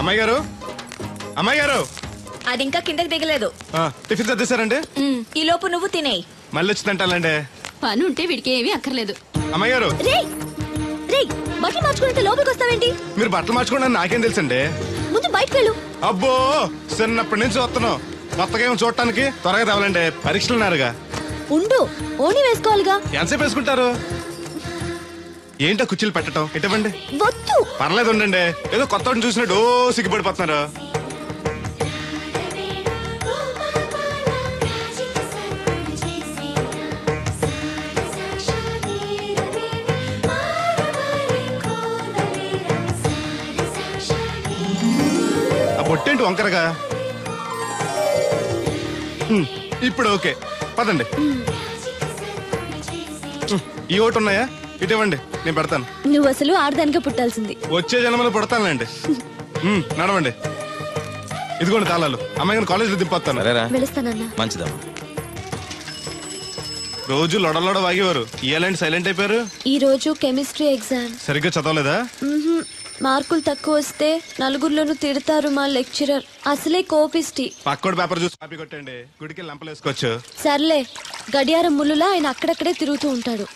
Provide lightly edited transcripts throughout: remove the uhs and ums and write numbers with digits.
అమ్మాయి గారు, అమ్మాయి గారు, అది ఇంకా కిందకి దిగలేదు. టిఫిన్ తెచ్చేసారండి? ఈ లోపు నువ్వు తినేయి. మళ్ళీ వచ్చి తింటానండి. పని ఉంటే వీడికి ఏమీ అక్కర్లేదు. అమ్మాయి గారు, బట్టలు మార్చుకుంటే లోపలికి వస్తావేంటి? మీరు బట్టలు మార్చుకోండి నాకేం తెలుసండి. ముందు బయటకు వెళ్ళు. అబ్బో, చిన్నప్పటి నుంచి వస్తున్నావు. కొత్తగా ఏమో చూడటానికి త్వరగా తేవాలండి. పరీక్షలు ఉన్నారుగా. ఉండు, ఓని వేసుకోవాలిగా. ఎంతసేపు వేసుకుంటారు? ఏంటో కుర్చీలు పెట్టడం ఇటువంటి. వద్దు. పర్లేదు ఉండండి. ఏదో కొత్త చూసినట్టు సిగ్గుపడిపోతున్నారు. ఆ బొట్టేంటి వంకరగా? ఇప్పుడు ఓకే, పదండి. ఈ ఓటు ఉన్నాయా? ఇటువంటి నేను పెడతాను. నువ్వు అసలు ఆడదానికే పుట్టాల్సింది. వచ్చే జన్మలో పుడతానులేండి. నడవండి. ఇదిగోండి తాళాలు. అమ్మాయి కాలేజీలో దింపొస్తాను. వెళుస్తానన్నా. మంచిదమ్మా. రోజు లొడలోడ వాగేవారు, ఇయాలంటే సైలెంట్ అయిపోయారు. ఈ రోజు కెమిస్ట్రీ ఎగ్జామ్. సరిగ్గా చదవలేదా? మార్కులు తక్కువ వస్తే నలుగురిలోనూ తిడతారు మా లెక్చరర్. అసలే కోపిస్టి. పక్కోడి పేపర్ చూసి కాపీ కొట్టండి, గుడికి లంపలేసుకోవచ్చు. సర్లే, గడియారం ముళ్ళులా ఆయన అక్కడక్కడే తిరుగుతూ ఉంటాడు.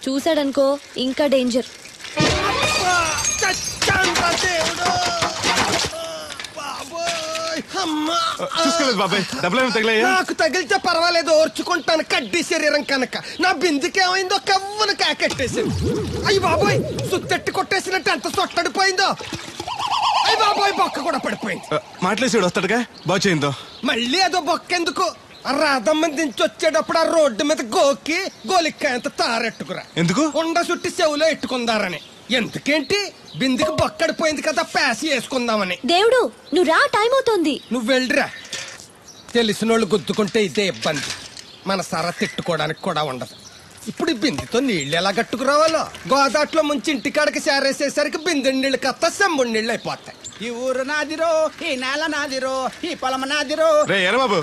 చూసాడనుకో ఇంకా డేంజర్. చూసుకోలేదు బాబాయ్, డబ్బులు ఏమి తగిలాయా? నాకు తగిలితే పర్వాలేదు, ఓర్చుకుంటాను. కడ్డీ శరీరం కనుక. నా బిందుకేమైందో కవ్వను కాకెట్టేసింది. అయ్యి బాబోయ్, సుత్తెట్టి కొట్టేసినట్టు ఎంత సొట్టడిపోయిందో. అయ్యి బాబోయ్, బొక్క కూడా పడిపోయింది. మాట్లాడేసాడు వస్తాడుగా, బాగు చేయిందో. మళ్ళీ అదో బొక్కెందుకు? రాధమ్మ దించి వచ్చేటప్పుడు ఆ రోడ్డు మీద గోకి గోలిక్కాయంత తారెట్టుకురా. ఎందుకు? ఉండ చుట్టి చెవులో ఎట్టుకుందారని. ఎందుకేంటి? బిందుకి బొక్కడిపోయింది కదా, ప్యాసి వేసుకుందామని. దేవుడు, నువ్వు రా, టైం అవుతోంది. నువ్వు వెళ్ళిరా. తెలిసినోళ్ళు గుద్దుకుంటే ఇదే ఇబ్బంది. మన సర తిట్టుకోవడానికి కూడా ఉండదు. ఇప్పుడు ఈ బిందెతో నీళ్లు ఎలా కట్టుకురావాలో. గోదాట్లో ముంచి ఇంటికాడకి సేరేసేసరికి బిందె నీళ్లు కత్త సెంబుడి నీళ్ళు అయిపోతాయి. ఈ ఊరు నాదిరో, ఈ నేల నాదిరో, ఈ పొలం నాదిరో. రే ఎరా బాబు,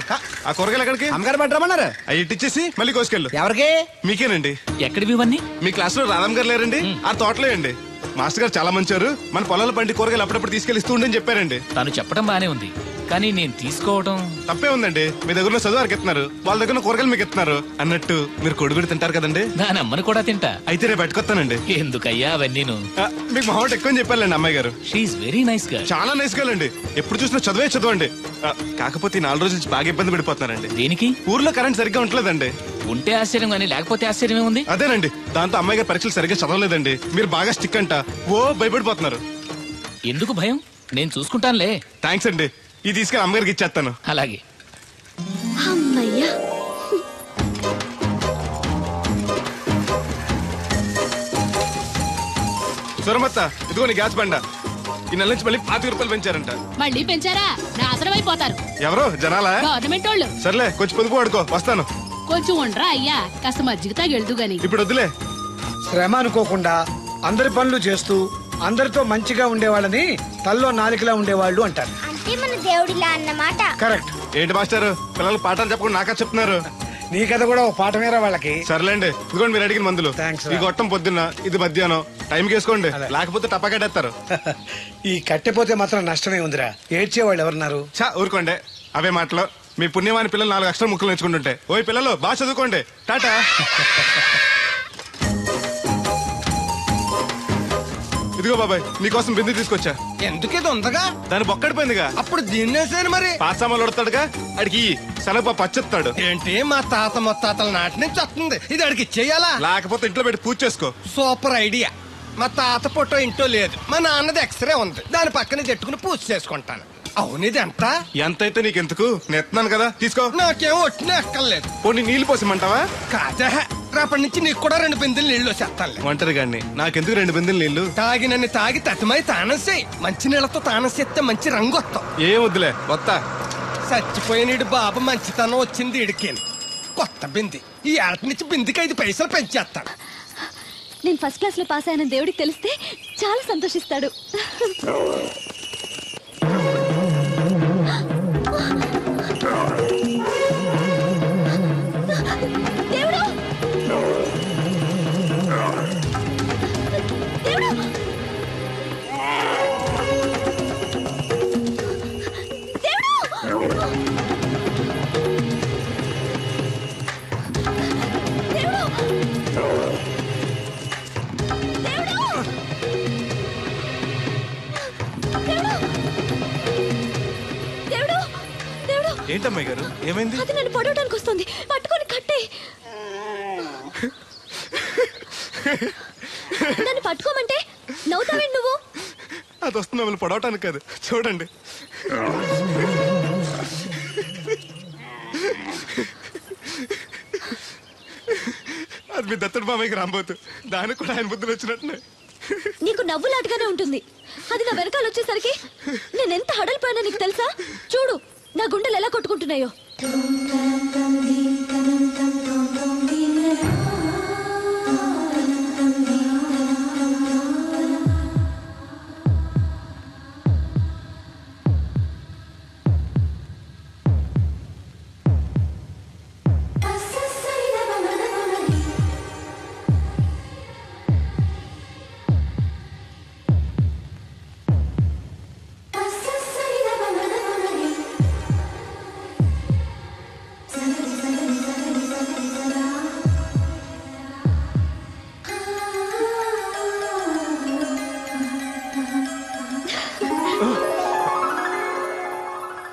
ఆ కూరగాయలు ఎక్కడికి? అమ్మగారు పట్టమన్నారు. అవి ఇట్టిచ్చేసి మళ్ళీ కోసుకెళ్ళు. ఎవరికి? మీకేనండి. ఎక్కడివి ఇవన్నీ? మీ క్లాస్ లో రాధమ్ గారు లేరండి, ఆ తోటలో అండి. మాస్టర్ గారు చాలా మంచారు. మన పొలాల పండి కూరగాయలు అప్పుడప్పుడు తీసుకెళ్లిస్తూ ఉండని చెప్పారండి. తను చెప్పడం బానే ఉంది, కానీ నేను తీసుకోవడం తప్పే ఉందండి. మీ దగ్గర చదువు వారికి ఎత్తున్నారు, వాళ్ళ దగ్గర కూరగాయలు మీకు ఎత్తున్నారు. అన్నట్టు మీరు కొడుగుడు తింటారు కదండి. దాని అమ్మని కూడా తింటా. అయితే రేపు పెట్టుకొస్తానండి. ఎందుకయ్యా అవన్నీను? మీకు మొహం ఎక్కువ చెప్పాలండి అమ్మాయి గారు. షీఈ్ వెరీ నైస్ గా. చాలా నైస్ గర్ల్ అండి. ఎప్పుడు చూసినా చదువే చదవండి. కాకపోతే ఈ 4 రోజుల నుంచి బాగా ఇబ్బంది పడిపోతున్నారండి. దేనికి? ఊర్లో కరెంట్ సరిగ్గా ఉంటలేదండి. ఉంటే ఆశ్చర్యం కానీ లేకపోతే ఆశ్చర్యమే ఉంది. అదేనండి, దాంతో అమ్మాయి గారు పరీక్షలు సరిగ్గా చదవలేదండి. మీరు బాగా స్టిక్ అంట, ఓ భయపడిపోతున్నారు. ఎందుకు భయం? నేను చూసుకుంటానులే. థ్యాంక్స్ అండి. ఇది తీసుకెళ్ళి అమ్మగారికి ఇచ్చేస్తాను. అలాగే. అమ్మయ్యా. సూరమత్త, ఇదిగో నీ గ్యాస్ బండ. ఈ నెల నుంచి మళ్ళీ 25 రూపాయలు పెంచారంట. మళ్ళీ పెంచారా? నాశనం అయిపోతారు. ఎవరో జనాలా? గవర్నమెంట్ వాళ్ళు. సర్లే, కొంచెం పొదుపు వాడుకో, వస్తాను. కొంచెం ఉండరా అయ్యా, కాస్త మజ్జిగ తాగెళ్దు గాని. ఇప్పుడు వద్దులే. శ్రమ అనుకోకుండా అందరి పనులు చేస్తూ అందరితో మంచిగా ఉండేవాళ్ళని తల్లో నాలికలా ఉండేవాళ్ళు అంటారు. అంటే మన దేవుడిలా అన్నమాట. కరెక్ట్. ఏంటి మాస్టర్, పిల్లలు పాఠాలు చెప్పకుండా నాకా చెప్తున్నారు? నీ కథ కూడా ఒక పాఠమేరా వాళ్ళకి. సర్లేండి, ఇదిగోండి మీరు అడిగిన మందులు. థాంక్స్ రా. ఈ గొట్టం పొద్దున్న, ఇది మధ్యాహ్నం. టైంకి వేసుకోండి, అదే. లేకపోతే టపాకెట్టేస్తారు. ఈ కట్టెపోతే మాత్రం నష్టమే ఉందిరా. ఏడ్చేవాళ్ళు ఎవరున్నారు? చా ఊరుకోండి, అవే మాటలు. మీ పుణ్యమాని పిల్లలు 4 అక్షరం ముక్కలు నేర్చుకుంటుంటే. ఓయ్ పిల్లలు, బాగా చదువుకోండి. టాటా. ఇదిగో బాబాయ్, నీకోసం బిందు తీసుకొచ్చా. ఎందుకేదో ఉందగా? దాని బొక్కడిపోయిందిగా. అప్పుడు దీన్నేసాను మరి. పాసామాలు వడతాడుగా, అడిగి శనగ పచ్చెత్తాడు. ఏంటి, మా తాత ముత్తాతల నాటి నుంచి వస్తుంది. ఇది అడిగి ఇచ్చేయాలా? లేకపోతే ఇంట్లో పెట్టి పూజ చేసుకో. Super idea. మా తాత ఫోటో ఇంట్లో లేదు, మా నాన్నది ఎక్స్రే ఉంది. దాని పక్కన చెట్టుకుని పూజ చేసుకుంటాను. అవును, ఇది ఎంత? ఎంతైతే నీకెందుకు, నెత్తున్నాను కదా, తీసుకో. నాకేం ఒట్టిన ఎక్కర్లేదు. పోనీ నీళ్లు పోసిమంటావా? కాదా, రేపటి నుంచి నీకు కూడా 2 బిందెలు నీళ్లు చేస్తాను. ఒంటరి గాని నాకెందుకు 2 బిందెలు నీళ్లు? తాగినన్ని తాగి తతిమై తానం చేయి. మంచి నీళ్లతో తానం చేస్తే మంచి రంగు వస్తాం. ఏం వద్దులే, వస్తా. చచ్చిపోయిన బాబు మంచితనం వచ్చింది ఇడికి. కొత్త బింది. ఈ ఏట నుంచి బిందికి 5 పైసలు పెంచేస్తాను. నేను ఫస్ట్ క్లాస్ లో పాస్ అయిన దేవుడికి తెలిస్తే చాలా సంతోషిస్తాడు. దేవుడు, దేవుడు. ఏంటమ్మాయి గారు ఏమైంది? అది నన్ను పొడవడానికి వస్తుంది, పట్టుకొని కట్టే. నన్ను పట్టుకోమంటే నవ్వుతావేంటి నువ్వు? అది వస్తుంది మిమ్మల్ని పొడవటానికి కాదు, చూడండి. అది మీ దత్తడు బాబాయ్కి రాబోతు, దానికి కూడా ఆయన బుద్ధులు వచ్చినట్టున్నాయి. నీకు నవ్వులాటగానే ఉంటుంది. అది నా వెనకాల వచ్చేసరికి నేను ఎంత హడలిపోయానో నీకు తెలుసా? చూడు నా గుండెలు ఎలా కొట్టుకుంటున్నాయో.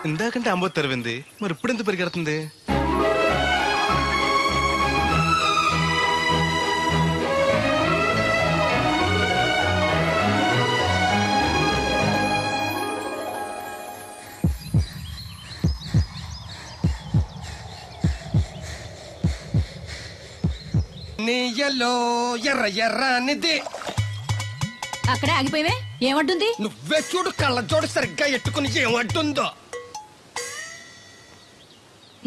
ఇందాకంటే అంబో తెరవింది, మరి ఇప్పుడు ఎంత పరిగెడుతుంది? నీయలో ఎర్ర ఎర్రనిది. అక్కడే ఆగిపోయావే, ఏమంటుంది? నువ్వే చూడు, కళ్ళజోడు సరిగ్గా ఎట్టుకుని ఏమంటుందో.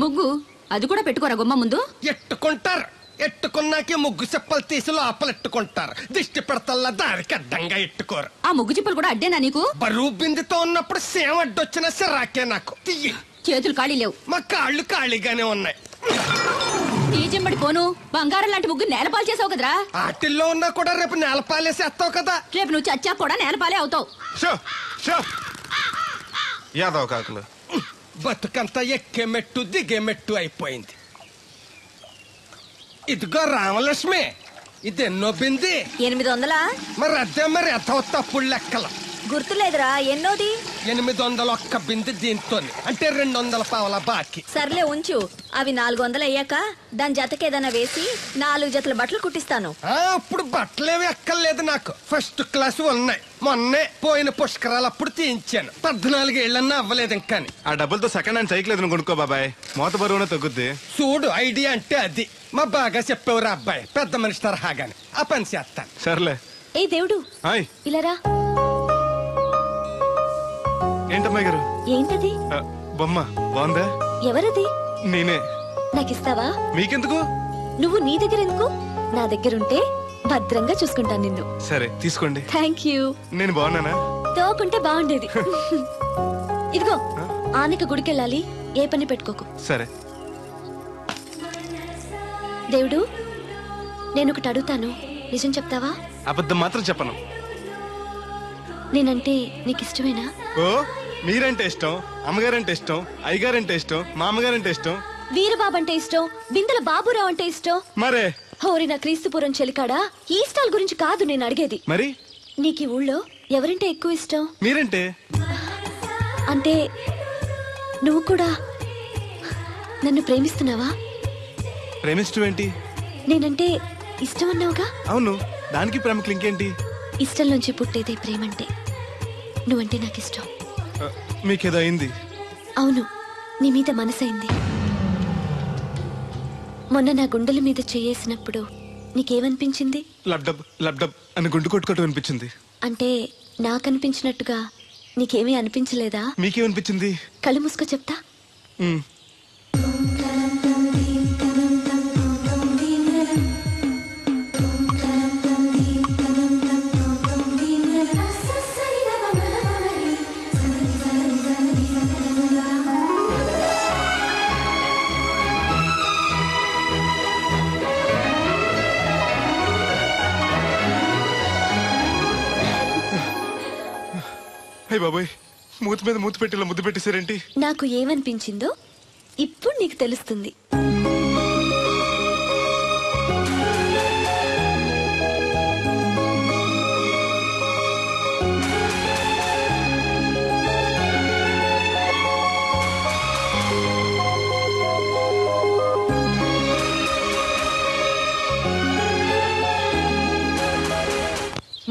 ముగ్గు అది కూడా పెట్టుకోరా గుమ్మ ముందు. ఎట్టుకుంటారు, ఎట్టుకున్నాకే ముగ్గు చెప్పలు తీసి లోపలెట్టుకుంటారు. దిష్టి పెడతల్లా దారికి అడ్డంగా ఎట్టుకోరు. ఆ ముగ్గు చిప్పలు కూడా అడ్డేనా నీకు? బరువు బిందుతో ఉన్నప్పుడు సేమ అడ్డొచ్చినా సిరాకే నాకు. తీయి. చేతులు ఖాళీ లేవు, మా కాళ్ళు ఖాళీగానే ఉన్నాయి. నీ చెంబడి పోను బంగారం లాంటి ముగ్గు నేలపాలు చేసావు కదరా. ఆటిల్లో ఉన్నా కూడా రేపు నేలపాలేసేస్తావు కదా. రేపు నువ్వు చచ్చా కూడా నేలపాలే అవుతావు. షో షో యాదవ్ కాకులు. బతుకంతా ఎక్కే మెట్టు దిగే మెట్టు అయిపోయింది. ఇదిగో రామలక్ష్మి, ఇదెన్నో బింది? 800. మరి అదే మరి ఎథవ తప్పుడు లెక్కలు. గుర్తులేదురా ఎన్నోది? 801 బింది దీంతో, అంటే 200 పావల బాకీ. సర్లే ఉంచు, అవి 400 అయ్యాక దాని జతకేదైనా వేసి 4 జతల బట్టలు కుట్టిస్తాను. అప్పుడు బట్టలేవి ఎక్కర్లేదు నాకు, ఫస్ట్ క్లాస్ ఉన్నాయి. మొన్నే పోయిన పుష్కరాలు అప్పుడు తీయించాను. 14 ఏళ్ళన్నా అవ్వలేదు ఇంకా. ఆ డబ్బులతో సెకండ్ హ్యాండ్ సైకిల్ ఏదైనా కొనుక్కో బాబాయ్, మోత బరువునే తగ్గుద్ది. చూడు, ఐడియా అంటే అది. మా బాగా చెప్పేవారు అబ్బాయి, పెద్ద మనిషి తరహాగాని. ఆ పని చేస్తాను. సర్లే. ఏ దేవుడు, హాయ్. ఇలారా. ఏంటమ్మాయి గారు? ఏంటది? బొమ్మ బాగుందా? ఎవరది? నేనే. నాకిస్తావా? మీకెందుకు? నువ్వు నీ దగ్గర ఎందుకు? నా దగ్గరుంటే భద్రంగా చూసుకుంటాను నిన్ను. సరే తీసుకోండి. Thank you. నేను బాగున్నానా? తోకుంటే బాగుండేది. ఇదిగో ఆనక గుడికెళ్ళాలి, ఏ పని పెట్టుకోకు. సరే. దేవుడు, నేను ఒకటి అడుగుతాను, నిజం చెప్తావా? అబద్ధం మాత్రం చెప్పను. నేనంటే నీకు ఇష్టమేనా? ఓ, మీరంటే ఇష్టం, అమ్మగారంటే ఇష్టం, అయ్యగారంటే ఇష్టం, మా అమ్మగారంటే ఇష్టం, వీరబాబు అంటే ఇష్టం, బిందెల బాబురావు అంటే ఇష్టం. మరే హోరి నా క్రీస్తుపురం చెలికాడా, ఈ స్టాల్ గురించి కాదు నేను అడిగేది. మరి నీకు ఈ ఊళ్ళో ఎవరంటే ఎక్కువ ఇష్టం? మీరంటే. అంటే నువ్వు కూడా నన్ను ప్రేమిస్తున్నావా? ప్రేమిష్టం ఏంటి? నేనంటే ఇష్టం అన్నావుగా. అవును, దానికి ప్రేమకి ఇంకేంటి? ఇష్టం నుంచి పుట్టేదే ప్రేమంటే. నువ్వంటే నాకు ఇష్టం. మీకేదో అయింది? అవును, నీ మీద మనసైంది. మొన్న నా గుండెల మీద చేయేసినప్పుడు నీకేమనిపించింది? లబ్డబ్ లబ్డబ్ అని గుండు కొట్టుకోవటం అనిపించింది. అంటే నాకనిపించినట్టుగా నీకేమీ అనిపించలేదా? మీకేమనిపించింది? కళ్ళు మూసుకో చెప్తా. హే బాబాయ్, మూతి మీద మూతి పెట్టేలా ముద్దు పెట్టేశారేంటి? నాకు ఏమనిపించిందో ఇప్పుడు నీకు తెలుస్తుంది.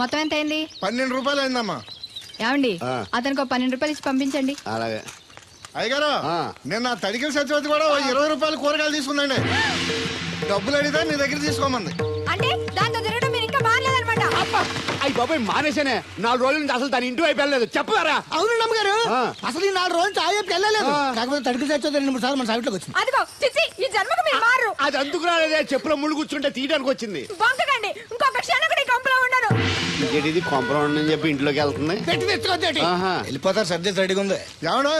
మొత్తం ఎంత అయింది? 12 రూపాయలు అయిందమ్మా. ఏమండి అతనికి 12 రూపాయలు ఇచ్చి పంపించండి. అలాగే అయ్యగారు. నేను ఆ తడికిల సత్యవతి కూడా 20 రూపాయలు కూరగాయలు తీసుకుందండి. డబ్బులు అడిగితే నీ దగ్గర తీసుకోమంది. అంటే దాంతో తిరగడం మీరు ఇంకా మారలేదన్నమాట. అయ్యి బాబాయ్ మానేశానే. 4 రోజుల నుంచి అసలు తన ఇంటి వైపు వెళ్ళలేదు. చెప్పారా? అవునండి అమ్మగారు, అసలు ఈ 4 రోజులు చాయ్ వెళ్ళలేదు. కాకపోతే తడికి తెచ్చోది 2-3 సార్లు మన సైట్లోకి వచ్చింది. అదిగో చిచ్చి, ఈ జన్మకు మీరు మారు. అది అందుకు రాలేదే, చెప్పులో ముళ్ళు కూర్చుంటే తీయడానికి వచ్చింది. బొంకకండి, ఇంకొక క్షణం కూడా ఈ కంపలో ఉండను. ఇది కొంపరం ఉండని చెప్పి ఇంట్లోకి వెళ్తుంది. పెట్టి తెచ్చుకోండి. వెళ్ళిపోతారు, సర్ది రెడీగా ఉంది. ఏమన్నా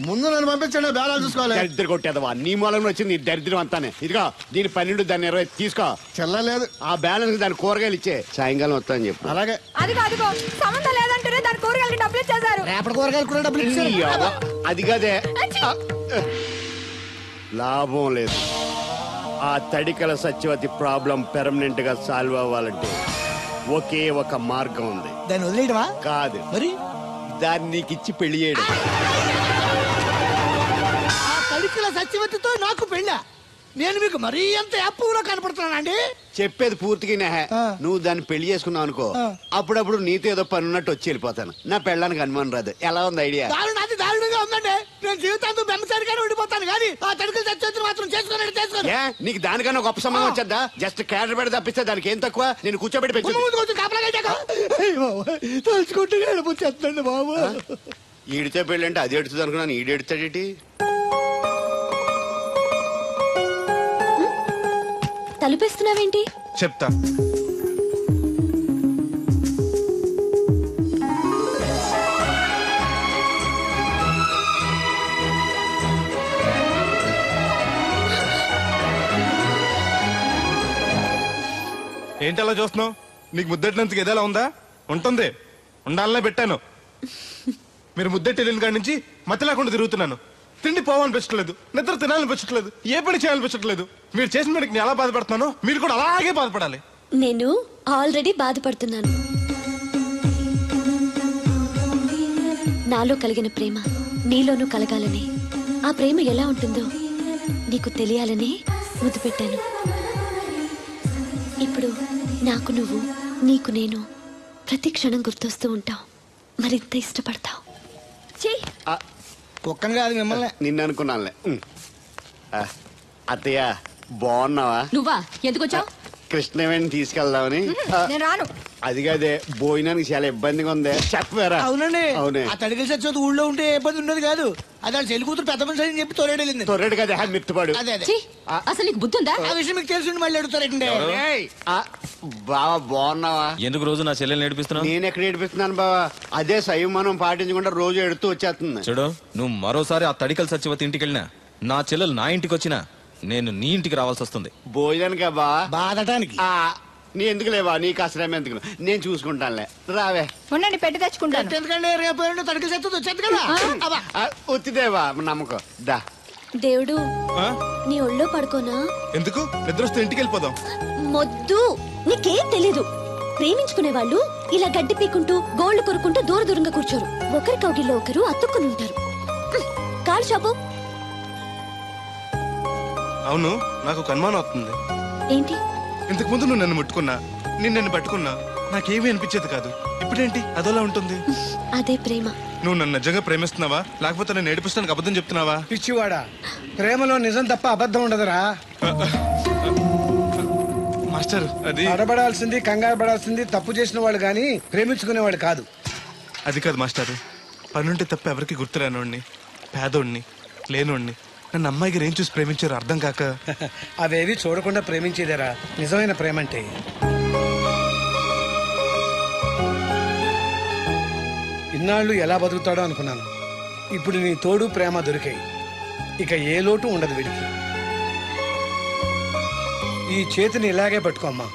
ముందు నన్ను పంపించండి, బేరాలు చూసుకోవాలి. దరిద్ర కొట్టేదవా, నీ మూలంలో వచ్చింది ఈ దరిద్రం అంతానే. ఇదిగో దీని 12, దాన్ని 20 తీసుకో. చెల్లలేదు. ఆ బ్యాలెన్స్ దాని కూరగాయలు ఇచ్చే, సాయంకాలం వస్తాను చెప్పు. అలాగే. అదిగో సంబంధం లేదంటేనే దాని కూరగాయలకి డబ్బులు ఇచ్చేశారు. రేపటి కూరగాయలు కూడా డబ్బులు ఇచ్చారు. అది కదే, లాభం లేదు. ఆ తడికల సత్యవతి ప్రాబ్లం పెర్మనెంట్ గా సాల్వ్ అవ్వాలంటే ఒకే ఒక మార్గం ఉంది. దాన్ని వదిలేయడమా? కాదు, మరి దాన్ని నీకిచ్చి పెళ్లి చేయడం. ఆ తడికిల సత్యవతితో నాకు పెళ్ళా? నేను మీకు మరీ ఎంత యాప్లో కనపడుతున్నానండి. చెప్పేది పూర్తిగా నువ్వు దాన్ని పెళ్లి చేసుకున్నావు అనుకో, అప్పుడప్పుడు నీతో ఏదో పని ఉన్నట్టు వచ్చి వెళ్ళిపోతాను. నా పెళ్ళడానికి అనుమానం రాదు. ఎలా ఉంది ఐడియా? అది దారుణంగా ఉందండి. నేను జీవితాంతం బెమ్మసారిగానే ఉండిపోతాను కానీ ఆ తడికిల సత్యవతిని మాత్రం చేసుకోను. నీకు దానికన్నా గొప్ప సంబంధం వచ్చేద్దా? జస్ట్ క్యాడర్ పెట్టి తప్పిస్తే దానికి ఏం తక్కువ? నేను కూర్చోబెట్టి పెంచు. తలుచుకుంటే వెళ్ళిపోతుంది బాబు. ఈడితే పెళ్ళి అంటే అది ఎడుతుంది అనుకున్నాను, ఈడు ఎడుతాడేటి? తలుపేస్తున్నావేంటి? చెప్తా. ఏంటి అలా చూస్తున్నావు? నీకు ముద్దెట్టినందుకు ఏదైనా ఉందా? ఉంటుంది, ఉండాలనే పెట్టాను. మీరు ముద్దెట్టి వెళ్ళిన కాడి నుంచి మతి లేకుండా తిరుగుతున్నాను. తిండి పోవాలనిపించట్లేదు, నిద్ర తినాలనిపించట్లేదు, ఏ పని చేయాలనిపించట్లేదు. మీరు చేసిన పనికి నేను ఎలా బాధపడుతున్నానో మీరు కూడా అలాగే బాధపడాలి. నేను ఆల్రెడీ బాధపడుతున్నాను. నాలో కలిగిన ప్రేమ నీలోనూ కలగాలని, ఆ ప్రేమ ఎలా ఉంటుందో నీకు తెలియాలని ముద్దు పెట్టాను. ఇప్పుడు నాకు నువ్వు, నీకు నేను ప్రతి క్షణం గుర్తొస్తూ ఉంటావు. మరింత ఇష్టపడతావు. కుక్కను కాదు మిమ్మల్ని. నిన్ను అనుకున్నానులే. అత్తయ్య బాగున్నావా? నువ్వా? ఎందుకు వచ్చావు? కృష్ణవేణి తీసుకెళ్దామని. నేను రాను. అది కాదే, భోజనానికి చాలా ఇబ్బందిగా ఉంది. చెప్పారా? అవునండి. అవునే. ఆ తడికిల సత్యవతి ఊళ్ళో ఉంటే ఏ ఇబ్బంది ఉండదు కాదు. అది వాళ్ళ చెల్లి కూతురు పెద్ద మనిషి అని చెప్పి తోరేడెళ్ళింది. తొర్రెడు కదా, మిత్తుపాడు. అదే ఛీ, అసలు నీకు బుద్ధి ఉందా? ఆ విషయం మీకు తెలిసి మళ్ళీ అడుగుతారండి. బావా బాగున్నావా? ఎందుకు రోజు నా చెల్లెల్ని ఏడిపిస్తున్నావు? నేను ఎక్కడ ఏడిపిస్తున్నాను బావా? అదే సంయమనం పాటించకుండా రోజు ఎడుతూ వచ్చేస్తుంది. చూడు, నువ్వు మరోసారి ఆ తడికల సత్యవతి ఇంటికి వెళ్ళినా, నా చెల్లెలు నా ఇంటికి వచ్చినా నేను నీ ఇంటికి రావాల్సి వస్తుంది. భోజనానికా బావా? బాధటానికి. నీ ఎందుకు లేవా? నీకు అసలు ఎందుకు, నేను చూసుకుంటానులే. రావే. ఉండండి, పెట్టి తెచ్చుకుంటాను. ఎందుకంటే రేపు తడికిల సత్యవతి వచ్చేది కదా. వచ్చిదేవా నమ్మకం. దా దేవుడు, నీ ఒళ్ళో పడుకోనా? ఎందుకు? నిద్ర వస్తే ఇంటికి వెళ్ళిపోదాం. మొద్దు, నీకేం తెలీదు. ప్రేమించుకునే వాళ్ళు ఇలా గడ్డి పీకుంటూ గోళ్లు కొరుకుంటూ దూర దూరంగా కూర్చోరు. ఒకరి కౌగిల్లో ఒకరు అతుక్కుని ఉంటారు. కాలు షాపు. అవును, నాకు ఒక అనుమానం అవుతుంది. ఏంటి? ఇంతకు ముందు నువ్వు నన్ను ముట్టుకున్నా, నేను నన్ను పట్టుకున్నా, నాకేమీ అనిపించేది కాదు. ఇప్పుడేంటి అదోలా ఉంటుంది? అదే ప్రేమ. నువ్వు నన్ను నిజంగా ప్రేమిస్తున్నావా, లేకపోతే నేను ఏడిపిస్తానికి అబద్ధం చెప్తున్నావా? పిచ్చివాడా, ప్రేమలో నిజం తప్ప అబద్ధం ఉండదురా. మాస్టర్, అది అడబడాల్సింది, కంగారు పడాల్సింది తప్పు చేసిన వాళ్ళు గాని ప్రేమించుకునేవాడు కాదు. అది కాదు మాస్టర్. పనుంటే తప్ప ఎవరికి గుర్తురానోడిని, పేదోడిని, లేనోడిని నన్ను అమ్మాయి గారు ఏం చూసి ప్రేమించారో అర్థం కాక. అవేవి చూడకుండా ప్రేమించేదేరా నిజమైన ప్రేమ అంటే. ఇన్నాళ్ళు ఎలా బతుకుతాడో అనుకున్నాను. ఇప్పుడు నీ తోడు ప్రేమ దొరికాయి. ఇక ఏ లోటు ఉండదు వీడికి. ఈ చేతిని ఇలాగే పట్టుకోమ్మా.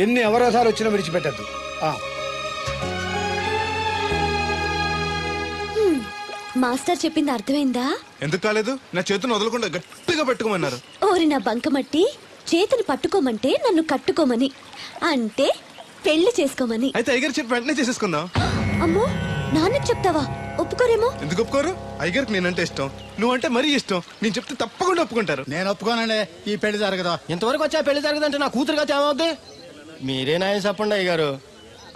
ఎన్ని అవరోధాలు వచ్చినా విడిచిపెట్టద్దు. మాస్టర్ చెప్పింది అర్థమైందా? ఎందుకు కాలేదు? నా చేతిని వదలకుండా గట్టిగా పట్టుకోమన్నారు. ఓరి నా బంకమట్టి, చేతిని పట్టుకోమంటే నన్ను కట్టుకోమని, అంటే పెళ్లి చేసుకోమని. అయితే అయ్యగారు చెప్పి వెంటనే చేసేసుకుందాం. అమ్మో, నాన్నకి చెప్తావా? ఒప్పుకోరేమో. ఎందుకు ఒప్పుకోరు? అయ్యగారికి నేనంటే ఇష్టం, నువ్వంటే మరీ ఇష్టం. నేను చెప్తే తప్పకుండా ఒప్పుకుంటారు. నేను ఒప్పుకోనండి, ఈ పెళ్లి జరగదు. ఇంతవరకు వచ్చా పెళ్లి జరగదంటే నా కూతురుగా ఏమవుద్ది? మీరే నాయం చెప్పండి అయ్యగారు.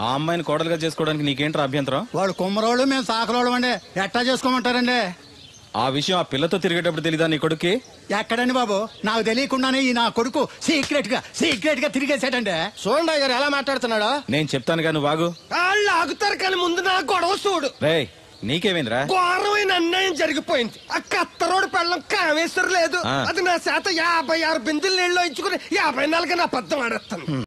ఆ అమ్మాయిని కోడలుగా చేసుకోవడానికి నీకేంట్రా అభ్యంతరం? వాడు కుమ్మరోళ్ళు మేము సాకరోళ్ళు అండి, ఎట్టా చేసుకోమంటారండి? ఆ విషయం ఆ పిల్లతో తిరిగేటప్పుడు తెలీదా నీ కొడుక్కి? ఎక్కడండి బాబు, నాకు తెలియకుండానే ఈ నా కొడుకు సీక్రెట్ గా తిరిగేసాడండి. చూడండి అయ్యారు ఎలా మాట్లాడుతున్నాడా. నేను చెప్తాను కానీ వాగు. వాళ్ళు ఆగుతారు కానీ ముందు నా గొడవ చూడు. రేయ్ నీకేమైందిరా? ఘోరమైన అన్యాయం జరిగిపోయింది. ఆ కత్తరోడు పెళ్ళం కామేశ్వరం లేదు. అది నా చేత 56 బిందులు నీళ్ళు ఇచ్చుకుని 54 నా పద్దం ఆడేస్తాను.